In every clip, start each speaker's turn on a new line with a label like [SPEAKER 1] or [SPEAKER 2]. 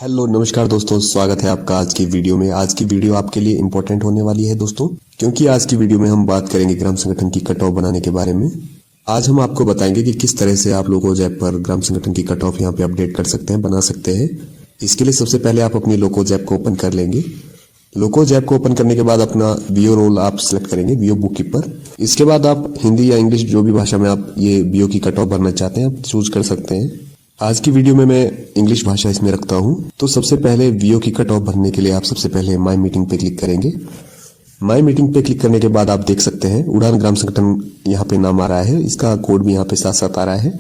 [SPEAKER 1] Hello नमस्कार दोस्तों, स्वागत है आपका आज की वीडियो में। आज की वीडियो आपके लिए इंपॉर्टेंट होने वाली है दोस्तों, क्योंकि आज की वीडियो में हम बात करेंगे ग्राम संगठन की कट ऑफ बनाने के बारे में। आज हम आपको बताएंगे कि किस तरह से आप लोगो जैप पर ग्राम संगठन की कट ऑफ यहाँ पे अपडेट कर सकते हैं, बना सकते हैं। इसके लिए सबसे पहले आप अपनी लोको जैप को ओपन कर लेंगे। लोको जैप को ओपन करने के बाद अपना बीओ रोल आप सिलेक्ट करेंगे, बीओ बुक कीपर। इसके बाद आप हिंदी या इंग्लिश जो भी भाषा में आप ये बीओ की कट ऑफ भरना चाहते हैं आप चूज कर सकते हैं। आज की वीडियो में मैं इंग्लिश भाषा इसमें रखता हूं। तो सबसे पहले वीओ की कट ऑफ भरने के लिए आप सबसे पहले माई मीटिंग पे क्लिक करेंगे। माई मीटिंग पे क्लिक करने के बाद आप देख सकते हैं उड़ान ग्राम संगठन यहाँ पे नाम आ रहा है, इसका कोड भी यहाँ पे साथ साथ आ रहा है।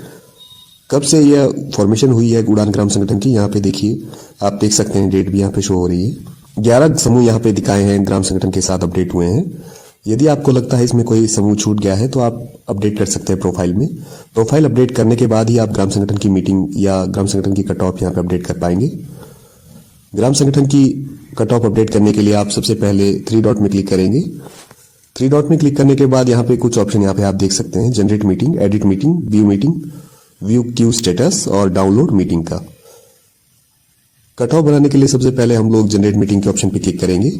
[SPEAKER 1] कब से यह फॉर्मेशन हुई है उड़ान ग्राम संगठन की, यहाँ पे देखिए आप देख सकते हैं, डेट भी यहाँ पे शो हो रही है। 11 समूह यहाँ पे दिखाए हैं ग्राम संगठन के साथ अपडेट हुए हैं। यदि आपको लगता है इसमें कोई समूह छूट गया है तो आप अपडेट कर सकते हैं प्रोफाइल में। प्रोफाइल अपडेट करने के बाद ही आप ग्राम संगठन की मीटिंग या ग्राम संगठन की कट ऑफ यहाँ पे अपडेट कर पाएंगे। ग्राम संगठन की कट ऑफ अपडेट करने के लिए आप सबसे पहले 3 डॉट में क्लिक करेंगे। 3 डॉट में क्लिक करने के बाद यहाँ पे कुछ ऑप्शन यहाँ पे आप देख सकते हैं, generate meeting, edit meeting, view queue status और डाउनलोड मीटिंग का। कट ऑफ बनाने के लिए सबसे पहले हम लोग जनरेट मीटिंग के ऑप्शन पे क्लिक करेंगे।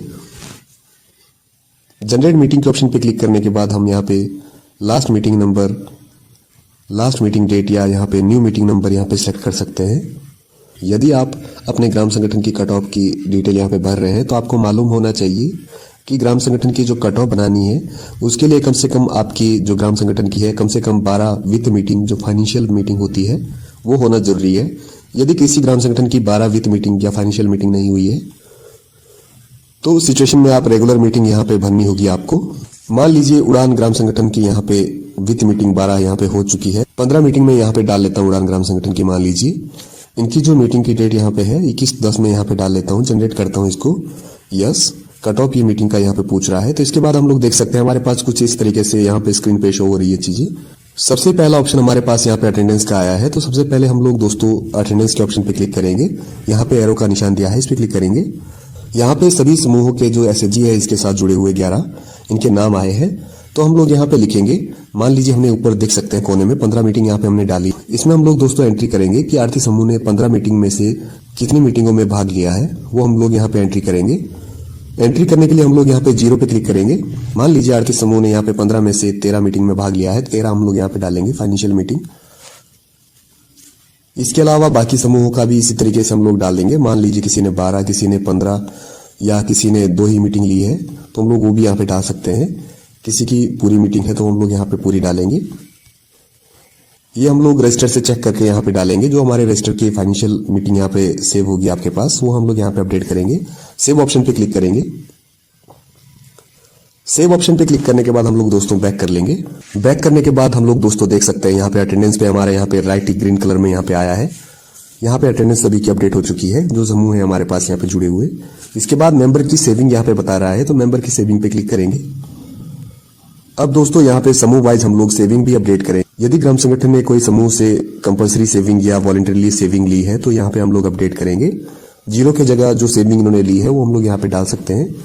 [SPEAKER 1] जनरेट मीटिंग के ऑप्शन पे क्लिक करने के बाद हम यहाँ पे last meeting number, last meeting date या यहाँ पे न्यू मीटिंग नंबर यहाँ पे सेलेक्ट कर सकते हैं। यदि आप अपने ग्राम संगठन की कट ऑफ की डिटेल यहाँ पे भर रहे हैं तो आपको मालूम होना चाहिए कि ग्राम संगठन की जो कट ऑफ बनानी है उसके लिए कम से कम आपकी जो ग्राम संगठन की है कम से कम 12 वित्त मीटिंग, जो फाइनेंशियल मीटिंग होती है वो होना जरूरी है। यदि किसी ग्राम संगठन की 12 वित्त मीटिंग या फाइनेंशियल मीटिंग नहीं हुई है तो उस सिचुएशन में आप रेगुलर मीटिंग यहाँ पे भरनी होगी आपको। मान लीजिए उड़ान ग्राम संगठन की यहाँ पे वित्त मीटिंग 12 यहाँ पे हो चुकी है, 15 मीटिंग में यहाँ पे डाल लेता हूँ उड़ान ग्राम संगठन की। मान लीजिए इनकी जो मीटिंग की डेट यहाँ पे है 21/10 में यहाँ पे डाल लेता हूँ, जनरेट करता हूँ इसको। यस, कट ऑफ की मीटिंग का यहाँ पे पूछ रहा है। तो इसके बाद हम लोग देख सकते हैं हमारे पास कुछ इस तरीके से यहाँ पे स्क्रीन पे शो हो रही है चीजें। सबसे पहला ऑप्शन हमारे पास यहाँ पे अटेंडेंस का आया है। तो सबसे पहले हम लोग दोस्तों अटेंडेंस के ऑप्शन पे क्लिक करेंगे। यहाँ पे एरो का निशान दिया है, इस पे क्लिक करेंगे। यहाँ पे सभी समूहों के जो एसएचजी है इसके साथ जुड़े हुए 11 इनके नाम आए हैं। तो हम लोग यहाँ पे लिखेंगे, मान लीजिए हमने ऊपर देख सकते हैं कोने में 15 मीटिंग यहाँ पे हमने डाली। इसमें हम लोग दोस्तों एंट्री करेंगे कि आरती समूह ने 15 मीटिंग में से कितनी मीटिंगों में भाग लिया है, वो हम लोग यहाँ पे एंट्री करेंगे। एंट्री करने के लिए हम लोग यहाँ पे 0 पे क्लिक करेंगे। मान लीजिए आरती समूह ने यहाँ पे 15 में से 13 मीटिंग में भाग लिया है, 13 हम लोग यहाँ पे डालेंगे फाइनेंशियल मीटिंग। इसके अलावा बाकी समूहों का भी इसी तरीके से हम लोग डाल देंगे। मान लीजिए किसी ने 12, किसी ने 15 या किसी ने 2 ही मीटिंग ली है तो हम लोग वो भी यहाँ पे डाल सकते हैं। किसी की पूरी मीटिंग है तो हम लोग यहाँ पे पूरी डालेंगे। ये हम लोग रजिस्टर से चेक करके यहाँ पे डालेंगे। जो हमारे रजिस्टर की फाइनेंशियल मीटिंग यहाँ पे सेव होगी आपके पास, वो हम लोग यहाँ पे अपडेट करेंगे। सेव ऑप्शन पे क्लिक करेंगे। सेव ऑप्शन पे क्लिक करने के बाद हम लोग दोस्तों बैक कर लेंगे। बैक करने के बाद हम लोग दोस्तों देख सकते हैं यहाँ पे अटेंडेंस पे हमारे यहाँ पे राइट ग्रीन कलर में यहाँ पे आया है। यहाँ पे अटेंडेंस सभी की अपडेट हो चुकी है, जो समूह है हमारे पास यहाँ पे जुड़े हुए। इसके बाद मेंबर की सेविंग यहाँ पे बता रहा है, तो मेंबर की सेविंग पे क्लिक करेंगे। अब दोस्तों यहाँ पे समूह वाइज हम लोग सेविंग भी अपडेट करें। यदि ग्राम संगठन ने कोई समूह से कंपल्सरी सेविंग या वॉलंटरली सेविंग ली है तो यहाँ पे हम लोग अपडेट करेंगे। 0 की जगह जो सेविंग इन्होंने ली है वो हम लोग यहाँ पे डाल सकते हैं।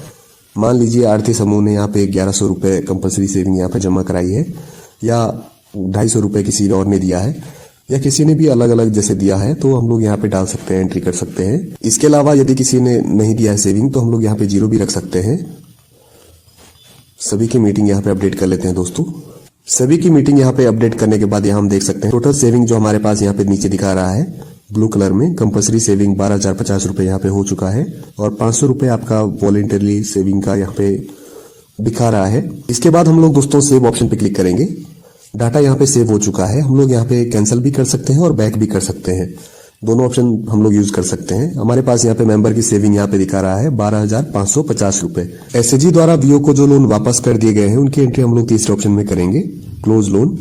[SPEAKER 1] मान लीजिए आरती समूह ने यहाँ पे 1100 रुपए कंपल्सरी सेविंग यहाँ पे जमा कराई है, या 250 रुपए किसी और ने दिया है, या किसी ने भी अलग अलग जैसे दिया है, तो हम लोग यहाँ पे डाल सकते हैं, एंट्री कर सकते हैं। इसके अलावा यदि किसी ने नहीं दिया है सेविंग तो हम लोग यहाँ पे 0 भी रख सकते हैं। सभी की मीटिंग यहाँ पे अपडेट कर लेते हैं दोस्तों। सभी की मीटिंग यहाँ पे अपडेट करने के बाद यहाँ हम देख सकते हैं टोटल सेविंग जो हमारे पास यहाँ पे नीचे दिखा रहा है ब्लू कलर में, कंपल्सरी सेविंग 12,050 रुपए यहाँ पे हो चुका है, और 500 रुपए आपका वॉलंटरली सेविंग का यहाँ पे दिखा रहा है। इसके बाद हम लोग दोस्तों सेव ऑप्शन पे क्लिक करेंगे। डाटा यहाँ पे सेव हो चुका है। हम लोग यहाँ पे कैंसिल भी कर सकते हैं और बैक भी कर सकते हैं, दोनों ऑप्शन हम लोग यूज कर सकते हैं। हमारे पास यहाँ पे मेंबर की सेविंग यहाँ पे दिखा रहा है 12,550 रुपए। एसएचजी द्वारा वीओ को जो लोन वापस कर दिए गए हैं उनकी एंट्री हम लोग तीसरे ऑप्शन में करेंगे, क्लोज लोन।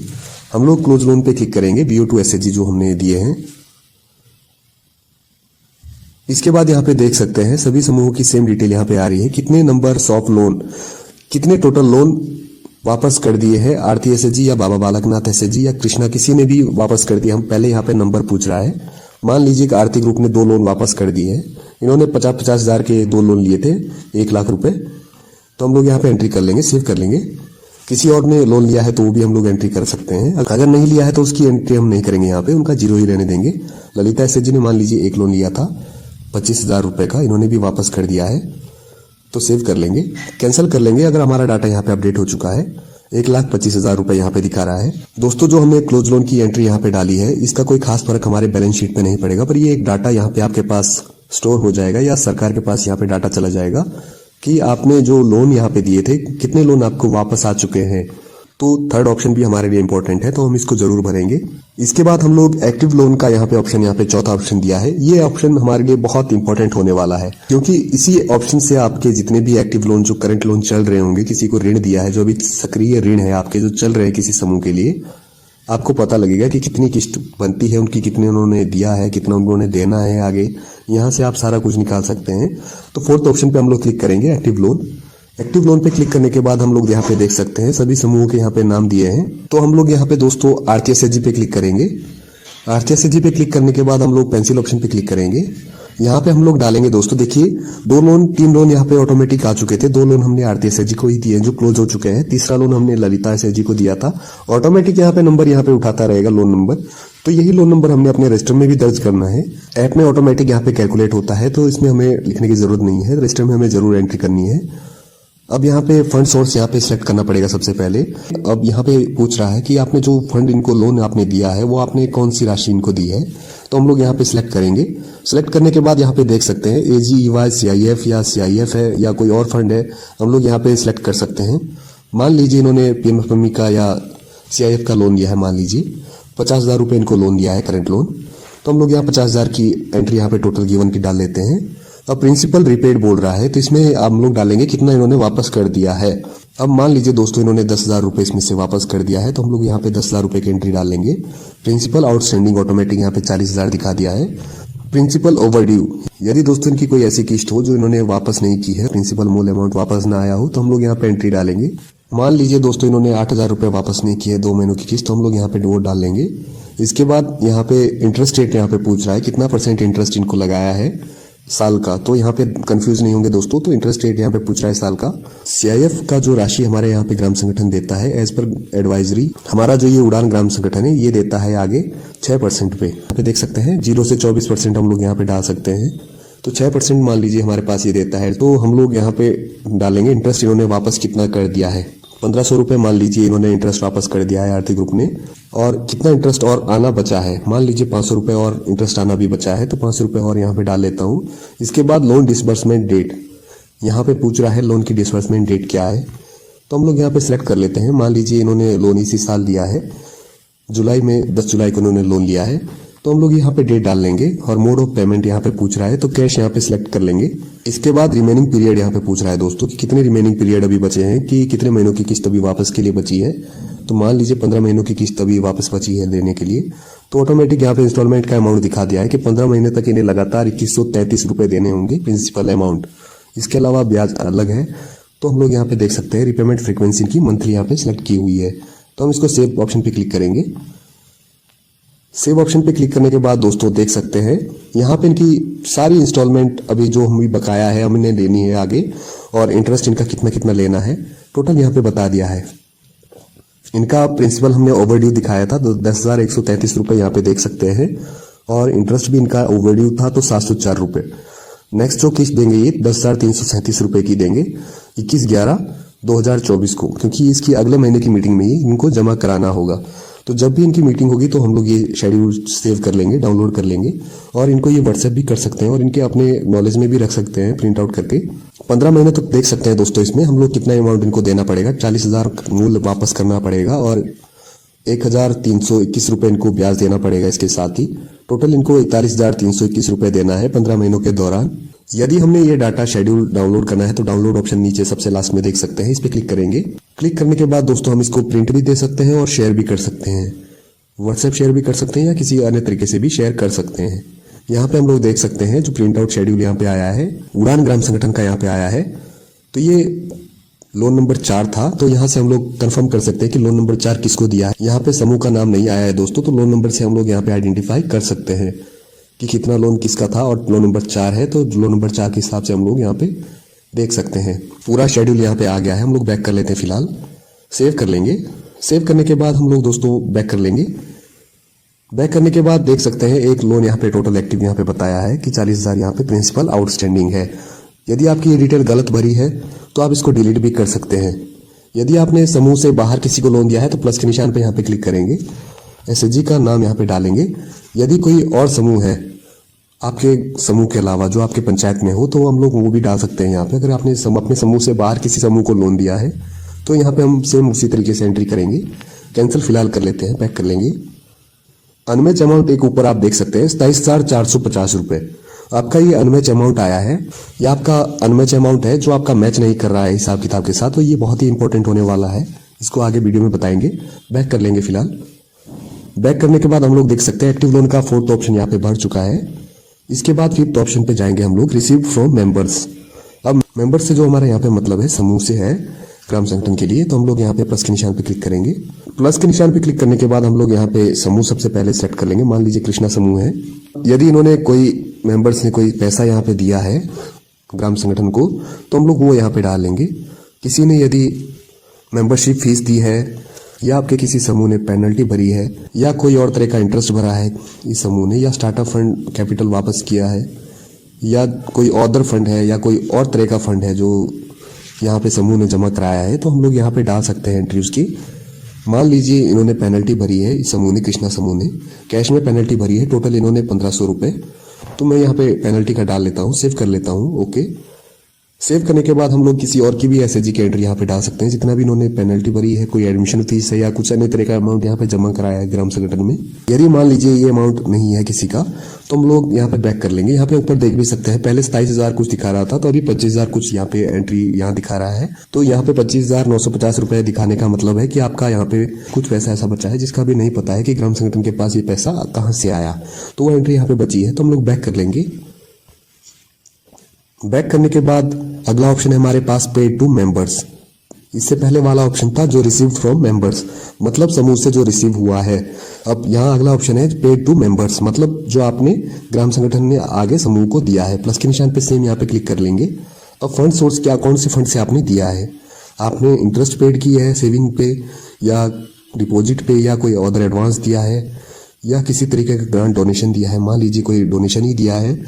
[SPEAKER 1] हम लोग क्लोज लोन पे क्लिक करेंगे, वीओ टू एसएचजी जो हमने दिए हैं। इसके बाद यहाँ पे देख सकते हैं सभी समूहों की सेम डिटेल यहाँ पे आ रही है, कितने नंबर्स ऑफ लोन, कितने टोटल लोन वापस कर दिए हैं आरती एसएचजी या बाबा बालकनाथ एसएचजी या कृष्णा किसी ने भी वापस कर दिया। हम पहले यहाँ पे नंबर पूछ रहा है। मान लीजिए कि आरती ग्रुप ने 2 लोन वापस कर दिए हैं। इन्होंने 50-50 हजार के 2 लोन लिए थे, 1 लाख रुपए। तो हम लोग यहाँ पे एंट्री कर लेंगे, सेव कर लेंगे। किसी और ने लोन लिया है तो वो भी हम लोग एंट्री कर सकते हैं। अगर नहीं लिया है तो उसकी एंट्री हम नहीं करेंगे, यहाँ पे उनका 0 ही रहने देंगे। ललिता एसएचजी ने मान लीजिए 1 लोन लिया था 25,000 रुपये का इन्होंने भी वापस कर दिया है। तो सेव कर लेंगे, कैंसिल कर लेंगे अगर हमारा डाटा यहाँ पे अपडेट हो चुका है। 1,25,000 रुपये यहाँ पे दिखा रहा है। दोस्तों जो हमने क्लोज लोन की एंट्री यहाँ पे डाली है, इसका कोई खास फर्क हमारे बैलेंस शीट पे नहीं पड़ेगा, पर ये एक डाटा यहाँ पे आपके पास स्टोर हो जाएगा या सरकार के पास यहाँ पे डाटा चला जाएगा कि आपने जो लोन यहाँ पे दिए थे कितने लोन आपको वापस आ चुके हैं। तो थर्ड ऑप्शन भी हमारे लिए इंपॉर्टेंट है, तो हम इसको जरूर भरेंगे। इसके बाद हम लोग एक्टिव लोन का यहाँ पे ऑप्शन, यहाँ पे चौथा ऑप्शन दिया है। ये ऑप्शन हमारे लिए बहुत इंपॉर्टेंट होने वाला है, क्योंकि इसी ऑप्शन से आपके जितने भी एक्टिव लोन, जो करंट लोन चल रहे होंगे, किसी को ऋण दिया है, जो अभी सक्रिय ऋण है आपके जो चल रहे हैं किसी समूह के लिए, आपको पता लगेगा कि कितनी किस्त बनती है उनकी, कितने उन्होंने दिया है, कितना उन्होंने देना है आगे। यहाँ से आप सारा कुछ निकाल सकते हैं। तो फोर्थ ऑप्शन पे हम लोग क्लिक करेंगे, एक्टिव लोन। एक्टिव लोन पे क्लिक करने के बाद हम लोग यहाँ पे देख सकते हैं सभी समूहों के यहाँ पे नाम दिए हैं। तो हम लोग यहाँ पे दोस्तों आरटीएसएचजी पे क्लिक करेंगे। आरटीएसएचजी पे क्लिक करने के बाद हम लोग पेंसिल ऑप्शन पे क्लिक करेंगे। यहाँ पे हम लोग डालेंगे दोस्तों, देखिए 2 लोन 3 लोन यहाँ पे ऑटोमेटिक आ चुके थे। 2 लोन हमने आरटीएसएचजी को ही दिए जो क्लोज हो चुके हैं। तीसरा लोन हमने ललिता एसएचजी को दिया था। ऑटोमेटिक यहाँ पे नंबर यहाँ पे उठाता रहेगा लोन नंबर। तो यही लोन नंबर हमने अपने रजिस्टर में भी दर्ज करना है। ऐप में ऑटोमेटिक यहाँ पे कैलकुलेट होता है, तो इसमें हमें लिखने की जरूरत नहीं है, रजिस्टर में हमें जरूर एंट्री करनी है। अब यहाँ पे फंड सोर्स यहाँ पे सिलेक्ट करना पड़ेगा सबसे पहले। अब यहाँ पे पूछ रहा है कि आपने जो फंड इनको लोन आपने दिया है वो आपने कौन सी राशि इनको दी है। तो हम लोग यहाँ पे सिलेक्ट करेंगे। सिलेक्ट करने के बाद यहाँ पे देख सकते हैं AGEY CIF या CIF है या कोई और फंड है, हम लोग यहाँ पे सिलेक्ट कर सकते हैं। मान लीजिए इन्होंने PMFME का या CIF का लोन लिया है, मान लीजिए 50,000 रुपये इनको लोन लिया है, करंट लोन। तो हम लोग यहाँ 50,000 की एंट्री यहाँ पे टोटल गिवन की डाल लेते हैं। अब प्रिंसिपल रिपेड बोल रहा है, तो इसमें हम लोग डालेंगे कितना इन्होंने वापस कर दिया है। अब मान लीजिए दोस्तों इन्होंने 10,000 रुपये इसमें से वापस कर दिया है, तो हम लोग यहाँ पे 10,000 रुपये की एंट्री डाल लेंगे। प्रिंसिपल आउटस्टैंडिंग ऑटोमेटिक यहाँ पे 40,000 दिखा दिया है। प्रिंसिपल ओवरड्यू, यदि दोस्तों इनकी कोई ऐसी किस्त हो जो इन्होंने वापस नहीं की है, प्रिंसिपल मूल अमाउंट वापस ना आया हो, तो हम लोग यहाँ पे एंट्री डालेंगे। मान लीजिए दोस्तों इन्होंने 8,000 रुपये वापस नहीं किए 2 महीनों की किस्त, तो हम लोग यहाँ पे वोट डाल लेंगे। इसके बाद यहाँ पे इंटरेस्ट रेट यहाँ पे पूछ रहा है कितना % इंटरेस्ट इनको लगाया है साल का। तो यहाँ पे कंफ्यूज नहीं होंगे दोस्तों, तो इंटरेस्ट रेट यहाँ पे पूछ रहा है साल का। CIF का जो राशि हमारे यहाँ पे ग्राम संगठन देता है एज पर एडवाइजरी, हमारा जो ये उड़ान ग्राम संगठन है ये देता है आगे 6% पे। यहाँ पे देख सकते हैं 0 से 24% हम लोग यहाँ पे डाल सकते हैं। तो 6% मान लीजिए हमारे पास ये देता है, तो हम लोग यहाँ पे डालेंगे इंटरेस्ट इन्होंने वापस कितना कर दिया है। 1,500 रुपये मान लीजिए इन्होंने इंटरेस्ट वापस कर दिया है आर्थिक ग्रुप ने, और कितना इंटरेस्ट और आना बचा है, मान लीजिए 500 रुपये और इंटरेस्ट आना भी बचा है, तो 500 रुपये और यहाँ पे डाल लेता हूँ। इसके बाद लोन डिसबर्समेंट डेट, यहाँ पे पूछ रहा है लोन की डिसबर्समेंट डेट क्या है, तो हम लोग यहाँ पे सिलेक्ट कर लेते हैं। मान लीजिए इन्होंने लोन इसी साल दिया है, जुलाई में 10 जुलाई को इन्होंने लोन लिया है, तो हम लोग यहाँ पे डेट डाल लेंगे। और मोड ऑफ पेमेंट यहाँ पे पूछ रहा है, तो कैश यहाँ पे सिलेक्ट कर लेंगे। इसके बाद रिमेनिंग पीरियड यहाँ पे पूछ रहा है दोस्तों कि कितने रिमेनिंग पीरियड अभी बचे हैं, कि कितने महीनों की किस्त अभी वापस के लिए बची है। तो मान लीजिए 15 महीनों की किस्त अभी वापस बची है देने के लिए, तो ऑटोमेटिक यहाँ पे इंस्टॉलमेंट का अमाउंट दिखा दिया है कि 15 महीने तक इन्हें लगातार 2133 रुपये देने होंगे प्रिंसिपल अमाउंट। इसके अलावा ब्याज अलग है। तो हम लोग यहाँ पे देख सकते हैं रिपेमेंट फ्रीक्वेंसी की मंथली यहाँ पे सिलेक्ट की हुई है। तो हम इसको सेव ऑप्शन पे क्लिक करेंगे। सेव ऑप्शन पे क्लिक करने के बाद दोस्तों देख सकते हैं यहाँ पे इनकी सारी इंस्टॉलमेंट अभी जो हमें बकाया है हमने लेनी है आगे, और इंटरेस्ट इनका कितना कितना लेना है टोटल यहाँ पे बता दिया है। इनका प्रिंसिपल हमने ओवरड्यू दिखाया था, तो 10,133 रुपये यहाँ पे देख सकते हैं, और इंटरेस्ट भी इनका ओवरड्यू था तो 704 रुपये। नेक्स्ट जो किस्त देंगे ये 10,337 रुपये की देंगे 21/11/2024 को, क्योंकि इसकी अगले महीने की मीटिंग में ही इनको जमा कराना होगा। तो जब भी इनकी मीटिंग होगी तो हम लोग ये शेड्यूल सेव कर लेंगे, डाउनलोड कर लेंगे, और इनको ये व्हाट्सएप भी कर सकते हैं और इनके अपने नॉलेज में भी रख सकते हैं प्रिंट आउट करके। 15 महीने तक देख सकते हैं दोस्तों इसमें हम लोग कितना अमाउंट इनको देना पड़ेगा। 40,000 मूल वापस करना पड़ेगा और 1,321 रुपये इनको ब्याज देना पड़ेगा। इसके साथ ही टोटल इनको 41,321 रुपये देना है 15 महीनों के दौरान। यदि हमने ये डाटा शेड्यूल डाउनलोड करना है तो डाउनलोड ऑप्शन नीचे सबसे लास्ट में देख सकते हैं, इस पे क्लिक करेंगे। क्लिक करने के बाद दोस्तों हम इसको प्रिंट भी दे सकते हैं और शेयर भी कर सकते हैं, व्हाट्सएप शेयर भी कर सकते हैं या किसी अन्य तरीके से भी शेयर कर सकते हैं। यहाँ पे हम लोग देख सकते हैं जो प्रिंट आउट शेड्यूल यहाँ पे आया है उड़ान ग्राम संगठन का यहाँ पे आया है, तो ये लोन नंबर 4 था। तो यहाँ से हम लोग कंफर्म कर सकते हैं कि लोन नंबर 4 किसको दिया है। यहाँ पे समूह का नाम नहीं आया है दोस्तों, तो लोन नंबर से हम लोग यहाँ पे आइडेंटिफाई कर सकते हैं कि कितना लोन किसका था, और लोन नंबर 4 है तो लोन नंबर 4 के हिसाब से हम लोग यहाँ पे देख सकते हैं। पूरा शेड्यूल यहाँ पे आ गया है। हम लोग बैक कर लेते हैं, फिलहाल सेव कर लेंगे। सेव करने के बाद हम लोग दोस्तों बैक कर लेंगे। बैक करने के बाद देख सकते हैं एक लोन यहाँ पे टोटल एक्टिव यहाँ पे बताया है कि 40,000 यहाँ पे प्रिंसिपल आउटस्टैंडिंग है। यदि आपकी ये डिटेल गलत भरी है तो आप इसको डिलीट भी कर सकते हैं। यदि आपने समूह से बाहर किसी को लोन दिया है तो प्लस के निशान पे यहाँ पे क्लिक करेंगे, एसएचजी का नाम यहाँ पे डालेंगे। यदि कोई और समूह है आपके समूह के अलावा जो आपके पंचायत में हो तो हम लोग वो भी डाल सकते हैं यहाँ पे। अगर आपने अपने समूह से बाहर किसी समूह को लोन दिया है तो यहाँ पे हम सेम उसी तरीके से एंट्री करेंगे। कैंसिल फिलहाल कर लेते हैं, बैक कर लेंगे। अनमैच अमाउंट एक ऊपर आप देख सकते हैं 27,450 रुपये आपका ये अनमैच अमाउंट आया है। ये आपका अनमैच अमाउंट है जो आपका मैच नहीं कर रहा है हिसाब किताब के साथ, तो ये बहुत ही इंपॉर्टेंट होने वाला है। इसको आगे वीडियो में बताएंगे। बैक कर लेंगे फिलहाल। बैक करने के बाद हम लोग देख सकते हैं एक्टिव लोन का 4th ऑप्शन यहाँ पे भर चुका है। इसके बाद 5th ऑप्शन पे जाएंगे हम लोग, रिसीव फ्रॉम मेंबर्स। अब मेंबर्स से जो हमारा यहाँ पे मतलब है समूह से है ग्राम संगठन के लिए, तो हम लोग यहाँ पे प्लस के निशान पे क्लिक करेंगे। प्लस के निशान पे क्लिक करने के बाद हम लोग यहाँ पे समूह सबसे पहले सेलेक्ट कर लेंगे। मान लीजिए कृष्णा समूह है। यदि इन्होंने कोई मेंबर्स ने कोई पैसा यहाँ पे दिया है ग्राम संगठन को तो हम लोग वो यहाँ पे डाल लेंगे। किसी ने यदि मेंबरशिप फीस दी है या आपके किसी समूह ने पेनल्टी भरी है या कोई और तरह का इंटरेस्ट भरा है इस समूह ने, या स्टार्टअप फंड कैपिटल वापस किया है, या कोई अदर फंड है या कोई और तरह का फंड है जो यहाँ पे समूह ने जमा कराया है, तो हम लोग यहाँ पे डाल सकते हैं एंट्री उसकी। मान लीजिए इन्होंने पेनल्टी भरी है, इस समूह ने, कृष्णा समूह ने कैश में पेनल्टी भरी है, टोटल इन्होंने 1500 रुपये। तो मैं यहाँ पे पेनल्टी का डाल लेता हूँ, सेव कर लेता हूँ। ओके, सेव करने के बाद हम लोग किसी और की भी एसएचजी की एंट्री यहाँ पे डाल सकते हैं जितना भी इन्होंने पेनल्टी भरी है, कोई एडमिशन फीस है या कुछ अन्य तरह का अमाउंट यहाँ पे जमा कराया है ग्राम संगठन में। यदि मान लीजिए ये अमाउंट नहीं है किसी का तो हम लोग यहाँ पे बैक कर लेंगे। यहाँ पे ऊपर देख भी सकते हैं पहले 27,000 कुछ दिखा रहा था तो अभी 25,000 कुछ यहाँ पे एंट्री यहाँ दिखा रहा है। तो यहाँ पे 25,950 रुपये दिखाने का मतलब है कि आपका यहाँ पे कुछ पैसा ऐसा बचा है जिसका भी नहीं पता है कि ग्राम संगठन के पास ये पैसा कहाँ से आया, तो वो एंट्री यहाँ पे बची है। तो हम लोग बैक कर लेंगे। बैक करने के बाद अगला ऑप्शन है हमारे पास पेड टू मेंबर्स। इससे पहले वाला ऑप्शन था जो रिसीव फ्रॉम मेंबर्स, मतलब समूह से जो रिसीव हुआ है। अब यहाँ अगला ऑप्शन है पेड टू मेंबर्स, मतलब जो आपने ग्राम संगठन ने आगे समूह को दिया है। प्लस के निशान पे सेम यहाँ पे क्लिक कर लेंगे। अब फंड सोर्स क्या, कौन से फंड से आपने दिया है, आपने इंटरेस्ट पेड की है सेविंग पे या डिपॉजिट पे या कोई अदर एडवांस दिया है या किसी तरीके का ग्रांट डोनेशन दिया है। मान लीजिए कोई डोनेशन ही दिया है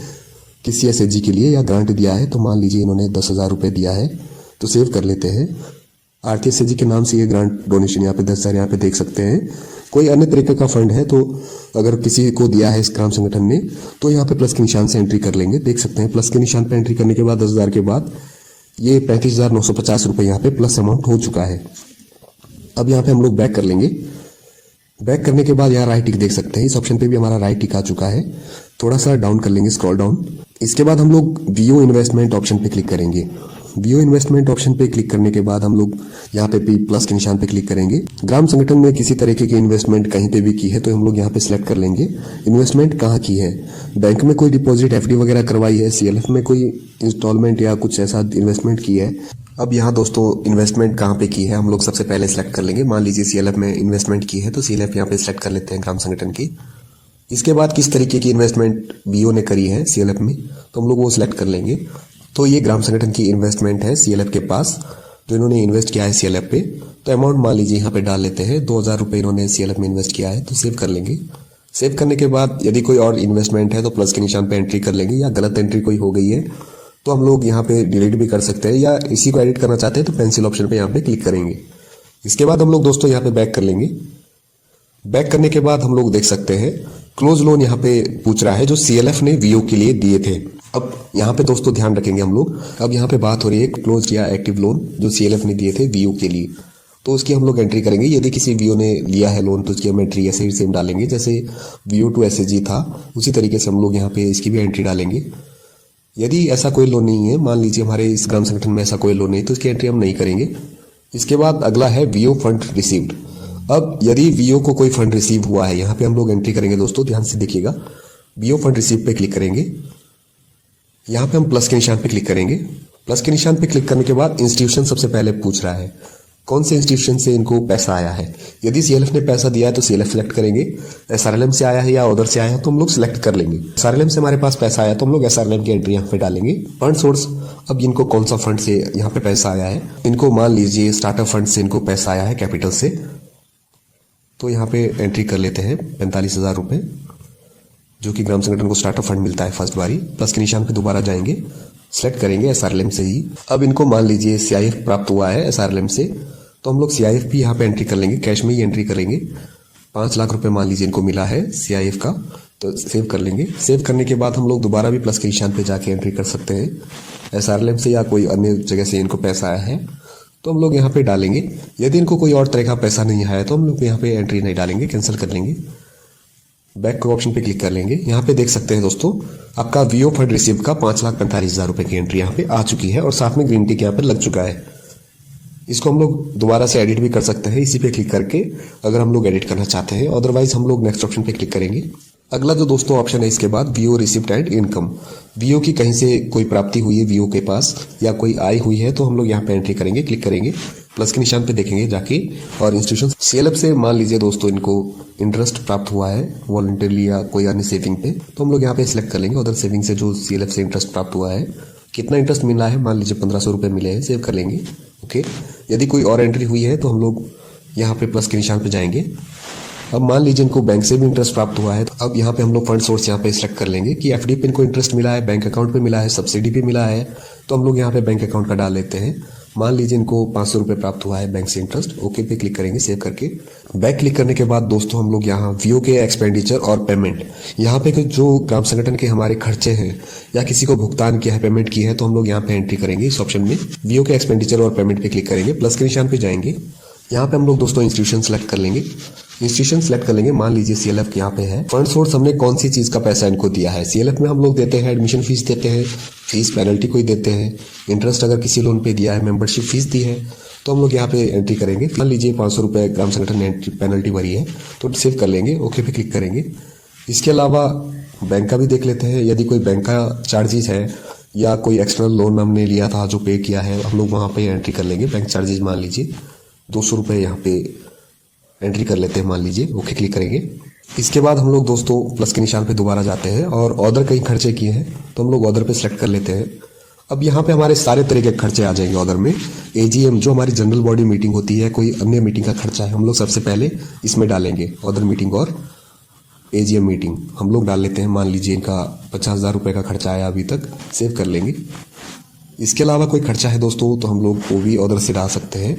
[SPEAKER 1] किसी एसएचजी के लिए या ग्रांट दिया है, तो मान लीजिए इन्होंने 10,000 रुपये दिया है तो सेव कर लेते हैं। आरती एसएचजी के नाम से ये ग्रांट डोनेशन यहाँ पे 10,000 यहाँ पे देख सकते हैं। कोई अन्य तरीके का फंड है तो अगर किसी को दिया है इस ग्राम संगठन ने तो यहाँ पे प्लस के निशान से एंट्री कर लेंगे। देख सकते हैं प्लस के निशान पे एंट्री करने के बाद 10,000 के बाद ये 35,950 रुपये यहाँ पे प्लस अमाउंट हो चुका है। अब यहाँ पे हम लोग बैक कर लेंगे। बैक करने के बाद यहाँ राइट टिक देख सकते हैं, इस ऑप्शन पे भी हमारा राइट टिक आ चुका है। थोड़ा सा डाउन कर लेंगे, स्क्रॉल डाउन। इसके बाद हम लोग वीओ इन्वेस्टमेंट ऑप्शन पे क्लिक करेंगे। वीओ इन्वेस्टमेंट ऑप्शन पे क्लिक करने के बाद हम लोग यहाँ पे प्लस के निशान पे क्लिक करेंगे। ग्राम संगठन में किसी तरीके की इन्वेस्टमेंट कहीं पे भी की है तो हम लोग यहाँ पे सिलेक्ट कर लेंगे। इन्वेस्टमेंट कहाँ की है, बैंक में कोई डिपॉजिट एफडी वगैरह करवाई है, सीएलएफ में कोई इंस्टॉलमेंट या कुछ ऐसा इन्वेस्टमेंट की है। अब यहाँ दोस्तों इन्वेस्टमेंट कहाँ पे की है हम लोग सबसे पहले सिलेक्ट कर लेंगे। मान लीजिए सीएलएफ में इन्वेस्टमेंट की है तो सीएलएफ यहाँ पे सिलेक्ट कर लेते हैं ग्राम संगठन की। इसके बाद किस तरीके की इन्वेस्टमेंट वीओ ने करी है सीएलएफ में तो हम लोग वो सिलेक्ट कर लेंगे। तो ये ग्राम संगठन की इन्वेस्टमेंट है सीएलएफ के पास, तो इन्होंने इन्वेस्ट किया है सीएलएफ पे। तो अमाउंट मान लीजिए यहाँ पे डाल लेते हैं, 2,000 रुपये इन्होंने सीएलएफ में इन्वेस्ट किया है, तो सेव कर लेंगे। सेव करने के बाद यदि कोई और इन्वेस्टमेंट है तो प्लस के निशान पे एंट्री कर लेंगे, या गलत एंट्री कोई हो गई है तो हम लोग यहाँ पे डिलीट भी कर सकते हैं, या इसी को एडिट करना चाहते हैं तो पेंसिल ऑप्शन पे यहाँ पे क्लिक करेंगे। इसके बाद हम लोग दोस्तों यहाँ पे बैक कर लेंगे। बैक करने के बाद हम लोग देख सकते हैं क्लोज लोन यहाँ पे पूछ रहा है जो सीएलएफ ने वीओ के लिए दिए थे। अब यहाँ पे दोस्तों ध्यान रखेंगे हम लोग, अब यहाँ पे बात हो रही है क्लोज या एक्टिव लोन जो सीएलएफ ने दिए थे वीओ के लिए, तो उसकी हम लोग एंट्री करेंगे। यदि किसी वीओ ने लिया है लोन तो उसकी हम एंट्री ऐसे ही सेम डालेंगे जैसे वीओ टू एसएचजी था, उसी तरीके से हम लोग यहाँ पे इसकी भी एंट्री डालेंगे। यदि ऐसा कोई लोन नहीं है, मान लीजिए हमारे इस ग्राम संगठन में ऐसा कोई लोन नहीं तो इसकी एंट्री हम नहीं करेंगे। इसके बाद अगला है वीओ फंड रिसीव्ड। अब यदि वीओ को कोई फंड रिसीव हुआ है, यहाँ पे हम लोग एंट्री करेंगे दोस्तों, ध्यान से देखिएगा। वीओ फंड रिसीव पे क्लिक करेंगे, यहाँ पे हम प्लस के निशान पे क्लिक करेंगे। प्लस के निशान पे क्लिक करने के बाद इंस्टीट्यूशन सबसे पहले पूछ रहा है कौन से इंस्टीट्यूशन से इनको पैसा आया है। यदि सीएलएफ ने पैसा दिया है तो सीएलएफ सिलेक्ट करेंगे, एसआरएलएम से आया है या उधर से आया है तो हम लोग सिलेक्ट कर लेंगे। एसआरएलएम से हमारे पास पैसा आया तो हम लोग एसआरएलएम की एंट्री यहाँ पे डालेंगे। फंड सोर्स, अब इनको कौन सा फंड से यहाँ पे पैसा आया है, इनको मान लीजिए स्टार्टअप फंड से इनको पैसा आया है, कैपिटल से। तो यहाँ पे एंट्री कर लेते हैं 45,000 रुपये, जो कि ग्राम संगठन को स्टार्टअप फंड मिलता है फर्स्ट बारी। प्लस के निशान पे दोबारा जाएंगे, सेलेक्ट करेंगे SRLM से ही। अब इनको मान लीजिए CIF प्राप्त हुआ है SRLM से, तो हम लोग CIF भी यहाँ पे एंट्री कर लेंगे, कैश में ही एंट्री करेंगे। 5 लाख रुपए मान लीजिए इनको मिला है CIF का, तो सेव कर लेंगे। सेव करने के बाद हम लोग दोबारा भी प्लस के निशान पे जाके एंट्री कर सकते हैं। SRLM से या कोई अन्य जगह से इनको पैसा आया है तो हम लोग यहाँ पे डालेंगे। यदि इनको कोई और तरह का पैसा नहीं आया तो हम लोग यहाँ पे एंट्री नहीं डालेंगे, कैंसिल कर लेंगे। बैक के ऑप्शन पे क्लिक कर लेंगे। यहाँ पे देख सकते हैं दोस्तों, आपका VO फंड रिसीव का 5,45,000 रुपए की एंट्री यहाँ पे आ चुकी है और साथ में ग्रीन टिक यहाँ पे लग चुका है। इसको हम लोग दोबारा से एडिट भी कर सकते हैं इसी पे क्लिक करके, अगर हम लोग एडिट करना चाहते हैं। अदरवाइज हम लोग नेक्स्ट ऑप्शन पे क्लिक करेंगे। अगला जो दोस्तों ऑप्शन है इसके बाद VO receipt and income. VO की कहीं से कोई प्राप्ति हुई है VO के पास या कोई आय हुई है तो हम लोग यहाँ पे एंट्री करेंगे, क्लिक करेंगे। प्लस के निशान पे देखेंगे जाके और इंस्टीट्यूशन CLF से मान लीजिए दोस्तों इनको इंटरेस्ट प्राप्त हुआ है वॉलंटरली या कोई अन्य सेविंग पे, तो हम लोग यहाँ पे सिलेक्ट कर लेंगे। उधर सेविंग से जो CLF से इंटरेस्ट प्राप्त हुआ है, कितना इंटरेस्ट मिला है, मान लीजिए 1500 रुपये मिले हैं, सेव कर लेंगे। ओके, यदि कोई और एंट्री हुई है तो हम लोग यहाँ पे प्लस के निशान पे जाएंगे। अब मान लीजिए इनको बैंक से भी इंटरेस्ट प्राप्त हुआ है, तो अब यहाँ पे हम लोग फंड सोर्स यहाँ पे सिलेक्ट कर लेंगे कि FD पे इनको इंटरेस्ट मिला है, बैंक अकाउंट पे मिला है, सब्सिडी पे मिला है, तो हम लोग यहाँ पे बैंक अकाउंट का डाल लेते हैं। मान लीजिए इनको 500 रुपये प्राप्त हुआ है बैंक से इंटरेस्ट। ओके पे क्लिक करेंगे, सेव करके। बैक क्लिक करने के बाद दोस्तों हम लोग यहाँ VO के एक्सपेंडिचर और पेमेंट, यहाँ पे जो ग्राम संगठन के हमारे खर्चे हैं या किसी को भुगतान किया है, पेमेंट की है, तो हम लोग यहाँ पे एंट्री करेंगे इस ऑप्शन में। VO के एक्सपेंडिचर और पेमेंट पे क्लिक करेंगे, प्लस के निशान पे जाएंगे। यहाँ पे हम लोग दोस्तों इंस्टीट्यूशन सेलेक्ट कर लेंगे। इंस्टीट्यूशन सेलेक्ट कर लेंगे, मान लीजिए CLF यहाँ पे है। फंड सोर्स हमने कौन सी चीज का पैसा इनको दिया है, CLF में हम लोग देते हैं एडमिशन फीस देते हैं, फीस पेनल्टी कोई देते हैं, इंटरेस्ट अगर किसी लोन पे दिया है, मेंबरशिप फीस दी है, तो हम लोग यहाँ पे एंट्री करेंगे। मान लीजिए 500 रुपये ग्राम संगठन ने पेनल्टी भरी है तो सेव कर लेंगे, ओके पे क्लिक करेंगे। इसके अलावा बैंक का भी देख लेते हैं, यदि कोई बैंक का चार्जेस है या कोई एक्सटर्नल लोन हमने लिया था जो पे किया है, हम लोग वहाँ पे एंट्री कर लेंगे। बैंक चार्जेस मान लीजिए 200 रुपये यहाँ पे एंट्री कर लेते हैं, मान लीजिए, ओके क्लिक करेंगे। इसके बाद हम लोग दोस्तों प्लस के निशान पे दोबारा जाते हैं और ऑर्डर कहीं खर्चे किए हैं तो हम लोग ऑर्डर पे सेलेक्ट कर लेते हैं। अब यहाँ पे हमारे सारे तरह के खर्चे आ जाएंगे ऑर्डर में। AGM जो हमारी जनरल बॉडी मीटिंग होती है, कोई अन्य मीटिंग का खर्चा है, हम लोग सबसे पहले इसमें डालेंगे। ऑर्डर मीटिंग और AGM मीटिंग हम लोग डाल लेते हैं। मान लीजिए इनका 50,000 रुपये का खर्चा आया अभी तक, सेव कर लेंगे। इसके अलावा कोई खर्चा है दोस्तों तो हम लोग वो भी ऑर्डर से डाल सकते हैं।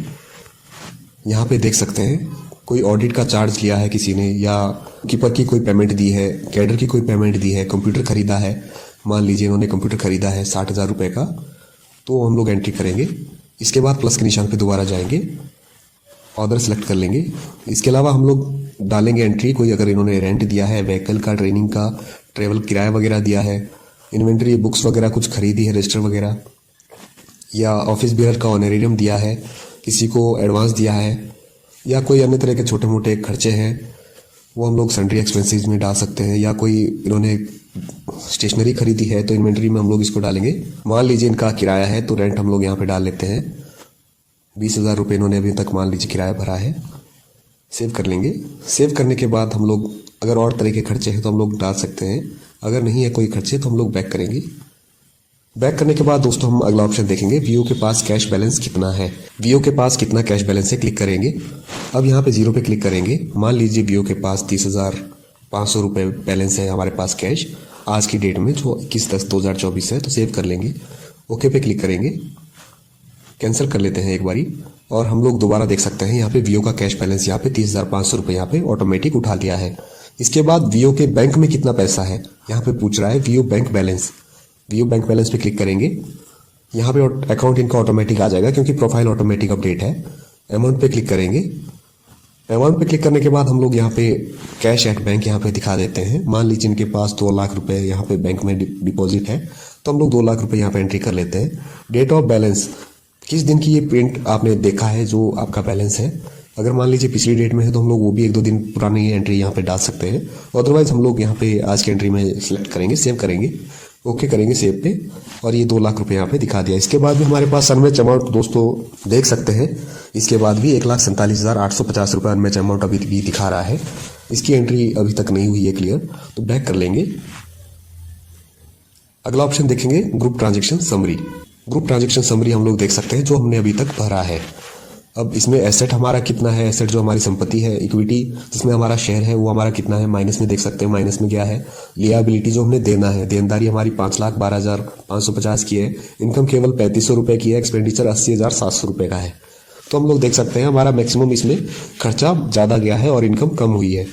[SPEAKER 1] यहाँ पे देख सकते हैं कोई ऑडिट का चार्ज लिया है किसी ने, या कीपर की कोई पेमेंट दी है, कैडर की कोई पेमेंट दी है, कंप्यूटर खरीदा है, मान लीजिए इन्होंने कंप्यूटर खरीदा है 60,000 रुपये का, तो हम लोग एंट्री करेंगे। इसके बाद प्लस के निशान पे दोबारा जाएंगे, ऑर्डर सेलेक्ट कर लेंगे। इसके अलावा हम लोग डालेंगे एंट्री, कोई अगर इन्होंने रेंट दिया है, व्हीकल का, ट्रेनिंग का, ट्रेवल किराया वगैरह दिया है, इन्वेंट्री बुक्स वगैरह कुछ खरीदी है, रजिस्टर वगैरह, या ऑफिस बेयर का ऑनरेरियम दिया है, किसी को एडवांस दिया है, या कोई अन्य तरह के छोटे मोटे खर्चे हैं वो हम लोग सन्ड्री एक्सपेंसेस में डाल सकते हैं। या कोई इन्होंने स्टेशनरी खरीदी है तो इन्वेंट्री में हम लोग इसको डालेंगे। मान लीजिए इनका किराया है तो रेंट हम लोग यहाँ पे डाल लेते हैं। 20,000 रुपये इन्होंने अभी तक मान लीजिए किराया भरा है, सेव कर लेंगे। सेव करने के बाद हम लोग अगर और तरह के खर्चे हैं तो हम लोग डाल सकते हैं, अगर नहीं है कोई खर्चे तो हम लोग बैक करेंगे। बैक करने के बाद दोस्तों हम अगला ऑप्शन देखेंगे, VO के पास कैश बैलेंस कितना है। VO के पास कितना कैश बैलेंस है, क्लिक करेंगे। अब यहाँ पे 0 पे क्लिक करेंगे। मान लीजिए VO के पास 30,500 रुपये बैलेंस है हमारे पास कैश आज की डेट में, जो 21/10/2024 है, तो सेव कर लेंगे। ओके पे क्लिक करेंगे, कैंसिल कर लेते हैं एक बारी और हम लोग दोबारा देख सकते हैं यहाँ पे VO का कैश बैलेंस यहाँ पे 30,500 रुपये यहाँ पे ऑटोमेटिक उठा लिया है। इसके बाद VO के बैंक में कितना पैसा है यहाँ पे पूछ रहा है, VO bank balance. VO bank balance पे क्लिक करेंगे, यहाँ पे अकाउंट इनका ऑटोमेटिक आ जाएगा क्योंकि प्रोफाइल ऑटोमेटिक अपडेट है। अमाउंट पे क्लिक करेंगे। अमाउंट पे क्लिक करने के बाद हम लोग यहाँ पे कैश एट बैंक यहाँ पे दिखा देते हैं। मान लीजिए इनके पास 2 लाख रुपए यहाँ पे बैंक में डिपॉजिट है तो हम लोग 2 लाख रुपए यहाँ पे एंट्री कर लेते हैं। डेट ऑफ बैलेंस, किस दिन की ये प्रिंट आपने देखा है जो आपका बैलेंस है। अगर मान लीजिए पिछली डेट में है तो हम लोग वो भी 1-2 दिन पुरानी एंट्री यहाँ पे डाल सकते हैं। अदरवाइज हम लोग यहाँ पे आज की एंट्री में सिलेक्ट करेंगे, सेव करेंगे, ओके करेंगे सेव पे, और ये 2 लाख रुपए यहाँ पे दिखा दिया। इसके बाद भी हमारे पास सनमैच अमाउंट दोस्तों देख सकते हैं, इसके बाद भी 1,47,850 रुपये अनमैच अमाउंट अभी भी दिखा रहा है। इसकी एंट्री अभी तक नहीं हुई है क्लियर, तो बैक कर लेंगे। अगला ऑप्शन देखेंगे group transaction summary. Group transaction summary हम लोग देख सकते हैं जो हमने अभी तक भरा है। अब इसमें एसेट हमारा कितना है, एसेट जो हमारी संपत्ति है, इक्विटी जिसमें हमारा शेयर है वो हमारा कितना है, माइनस में देख सकते हैं। माइनस में क्या है, लियाबिलिटी जो हमने देना है, देनदारी हमारी 5,12,550 की है, इनकम केवल 3500 रुपये की है, एक्सपेंडिचर 80,700 रुपये का है। तो हम लोग देख सकते हैं हमारा मैक्सिमम इसमें खर्चा ज़्यादा गया है और इनकम कम हुई है।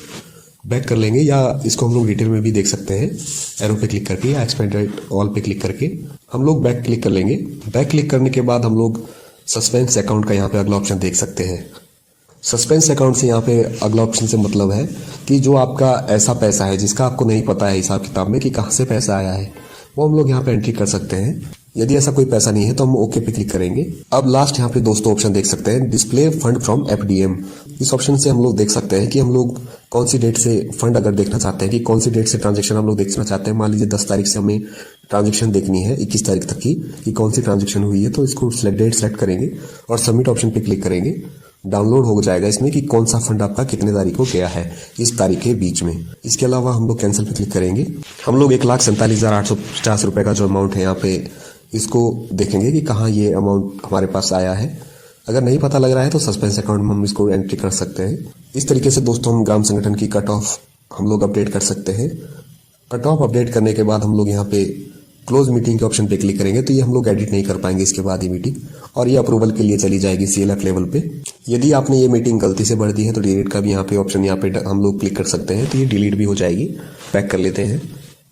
[SPEAKER 1] बैक कर लेंगे या इसको हम लोग डिटेल में भी देख सकते हैं, एरो पे क्लिक करके या एक्सपेंड ऑल पे क्लिक करके हम लोग बैक क्लिक कर लेंगे। बैक क्लिक करने के बाद हम लोग सस्पेंस अकाउंट का यहाँ पे अगला ऑप्शन देख सकते हैं। सस्पेंस अकाउंट से यहाँ पे अगला ऑप्शन से मतलब है कि जो आपका ऐसा पैसा है जिसका आपको नहीं पता है हिसाब किताब में कि कहाँ से पैसा आया है, वो हम लोग यहाँ पे एंट्री कर सकते हैं। यदि ऐसा कोई पैसा नहीं है तो हम ओके पे क्लिक करेंगे। अब लास्ट यहाँ पे दोस्तों ऑप्शन देख सकते हैं, डिस्प्ले फंड फ्रॉम एफडीएम। इस ऑप्शन से हम लोग देख सकते हैं कि हम लोग कौन सी डेट से फंड अगर देखना चाहते हैं, कि कौन सी डेट से ट्रांजेक्शन हम लोग देखना चाहते हैं। मान लीजिए 10 तारीख से हमें ट्रांजेक्शन देखनी है 21 तारीख तक की, कि कौन सी ट्रांजेक्शन हुई है, तो इसको डेट सेलेक्ट करेंगे और सबमिट ऑप्शन पे क्लिक करेंगे। डाउनलोड हो जाएगा इसमें कि कौन सा फंड आपका कितने तारीख को गया है इस तारीख के बीच में। इसके अलावा हम लोग कैंसिल पे क्लिक करेंगे। हम लोग 1,47,850 रुपये का जो अमाउंट है यहाँ पे इसको देखेंगे कि कहाँ ये अमाउंट हमारे पास आया है। अगर नहीं पता लग रहा है तो सस्पेंस अकाउंट में हम इसको एंट्री कर सकते हैं। इस तरीके से दोस्तों हम ग्राम संगठन की कट ऑफ हम लोग अपडेट कर सकते हैं। कट ऑफ अपडेट करने के बाद हम लोग यहाँ पे क्लोज मीटिंग के ऑप्शन पे क्लिक करेंगे तो ये हम लोग एडिट नहीं कर पाएंगे इसके बाद ये मीटिंग, और ये अप्रूवल के लिए चली जाएगी CLF लेवल पे। यदि आपने ये मीटिंग गलती से भर दी है तो डिलीट का भी यहाँ पे ऑप्शन यहाँ पे हम लोग क्लिक कर सकते हैं, तो ये डिलीट भी हो जाएगी। बैक कर लेते हैं।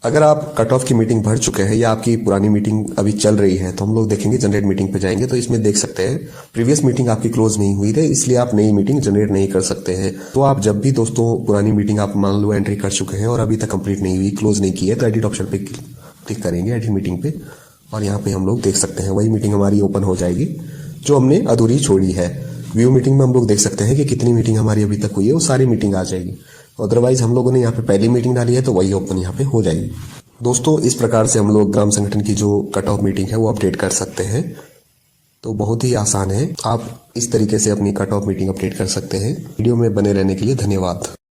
[SPEAKER 1] अगर आप कट ऑफ की मीटिंग भर चुके हैं या आपकी पुरानी मीटिंग अभी चल रही है तो हम लोग देखेंगे जनरेट मीटिंग पे जाएंगे, तो इसमें देख सकते हैं प्रीवियस मीटिंग आपकी क्लोज नहीं हुई है, इसलिए आप नई मीटिंग जनरेट नहीं कर सकते हैं। तो आप जब भी दोस्तों पुरानी मीटिंग आप मान लो एंट्री कर चुके हैं और अभी तक कंप्लीट नहीं हुई, क्लोज नहीं की है, तो एडिट ऑप्शन पे क्लिक करेंगे, एडिट मीटिंग पे, और यहाँ पे हम लोग देख सकते हैं वही मीटिंग हमारी ओपन हो जाएगी जो हमने अधूरी छोड़ी है। व्यू मीटिंग में हम लोग देख सकते हैं कि कितनी मीटिंग हमारी अभी तक हुई है, वो सारी मीटिंग आ जाएगी। अदरवाइज हम लोगों ने यहाँ पे पहली मीटिंग डाली है तो वही ओपन यहाँ पे हो जाएगी। दोस्तों इस प्रकार से हम लोग ग्राम संगठन की जो कट ऑफ मीटिंग है वो अपडेट कर सकते हैं। तो बहुत ही आसान है, आप इस तरीके से अपनी कट ऑफ मीटिंग अपडेट कर सकते हैं। वीडियो में बने रहने के लिए धन्यवाद।